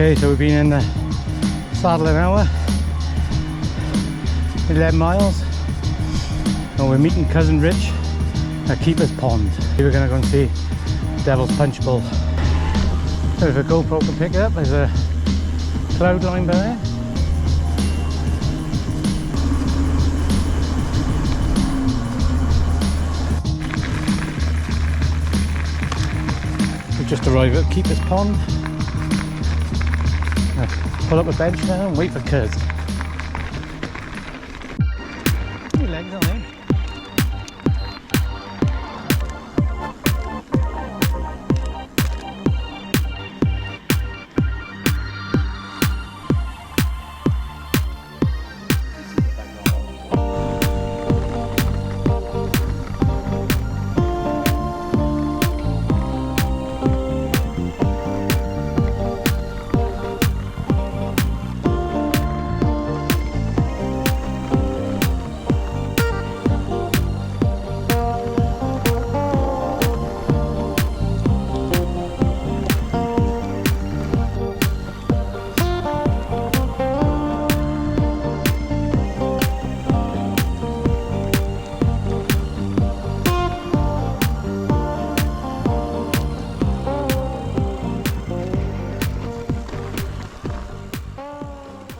Okay, so we've been in the saddle an hour, 11 miles, and we're meeting Cousin Rich at Keeper's Pond. We're going to go and see Devil's Punch Bowl. So if a GoPro can pick it up, there's a cloud line by there. We've just arrived at Keeper's Pond. Pull up a bench now and wait for Cuz. Your legs on him.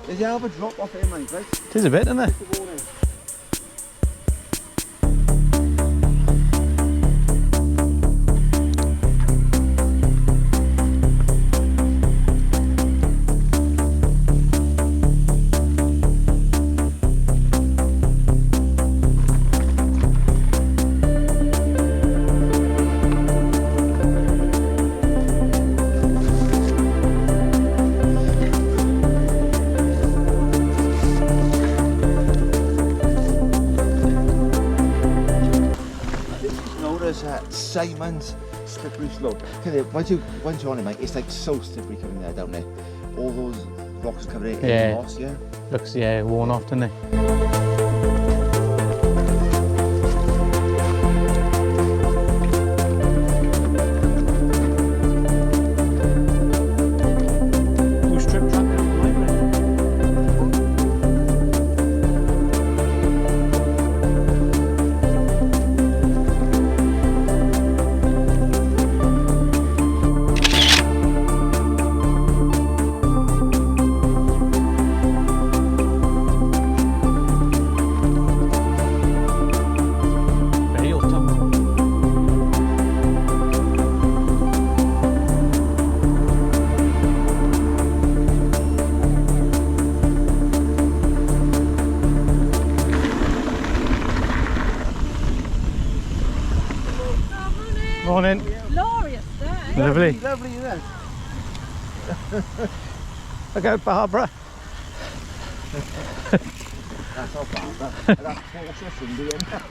There's a hell of a drop off here, mate, right? It is a bit, isn't it? Simon's slippery slope. Tell you, once you're on it, mate, it's like so slippery coming there down there. All those rocks covered in moss, yeah. Looks worn off, doesn't it? Morning. Glorious day. Lovely. Lovely, isn't it? Look out, Barbara. That's not Barbara. That's Portia Cindy, isn't it?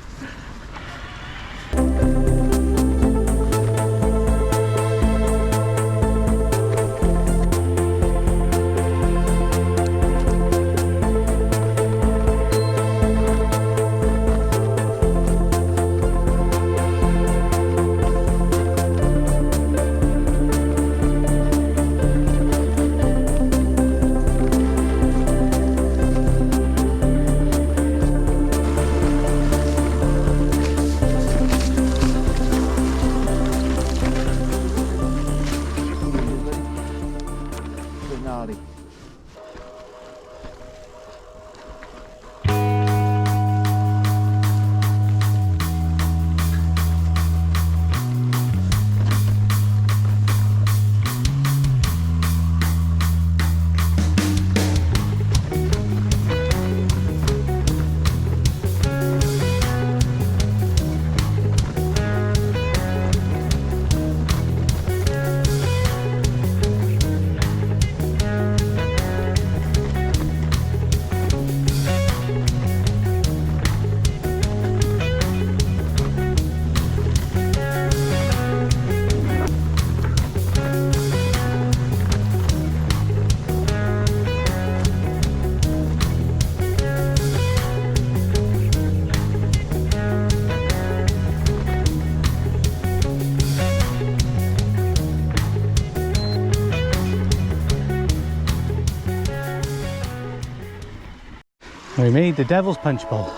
We made the Devil's Punch Bowl.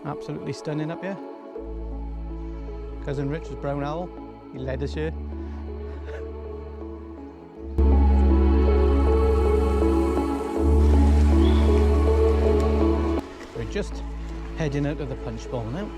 Absolutely stunning up here. Cousin Rich was brown owl. He led us here. We're just heading out of the punch bowl now.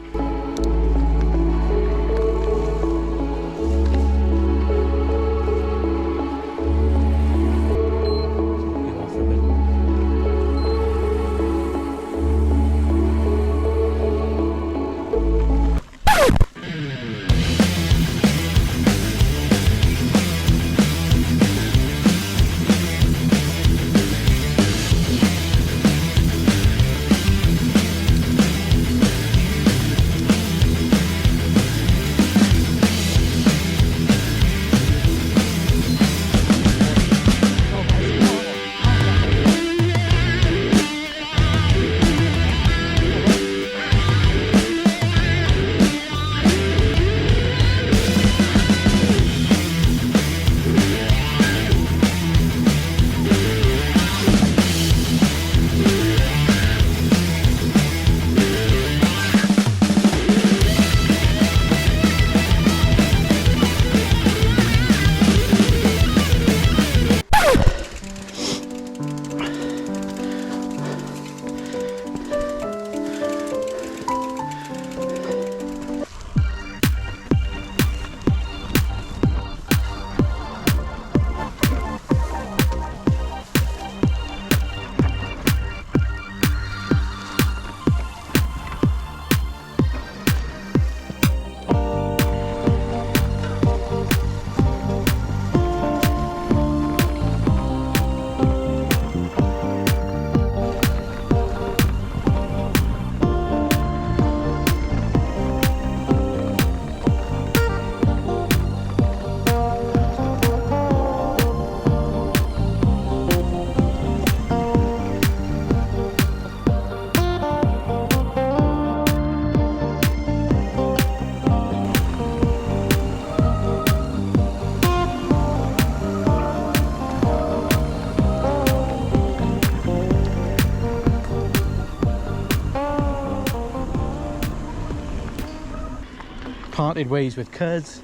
Parted ways with Kurds,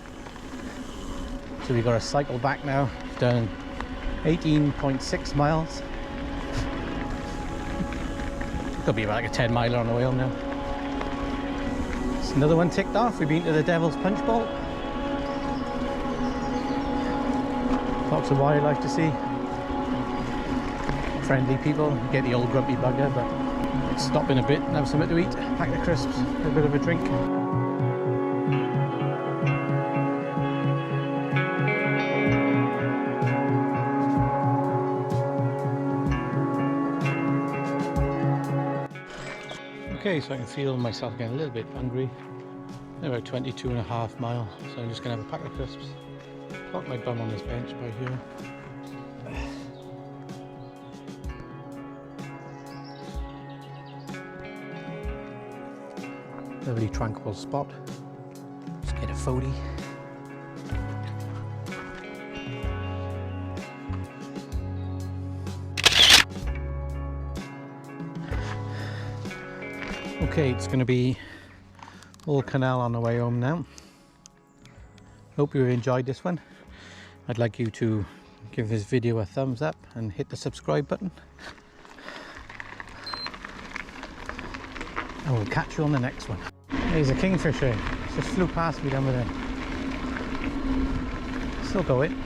so we've got to cycle back now. Done 18.6 miles. Could be about like a 10 miler on the way home now. It's another one ticked off. We've been to the Devil's Punch Bowl. Lots of wildlife to see. Friendly people. You get the old grumpy bugger, but let's stop in a bit and have something to eat. Pack the crisps, a bit of a drink. Okay, so I can feel myself getting a little bit hungry. About 22.5 miles, so I'm just going to have a pack of crisps. Plonk my bum on this bench by here. Lovely tranquil spot. Just get a fody. Okay, it's going to be all canal on the way home now. Hope you enjoyed this one. I'd like you to give this video a thumbs up and hit the subscribe button. And we'll catch you on the next one. There's a kingfisher. Just flew past me down with it. Still going.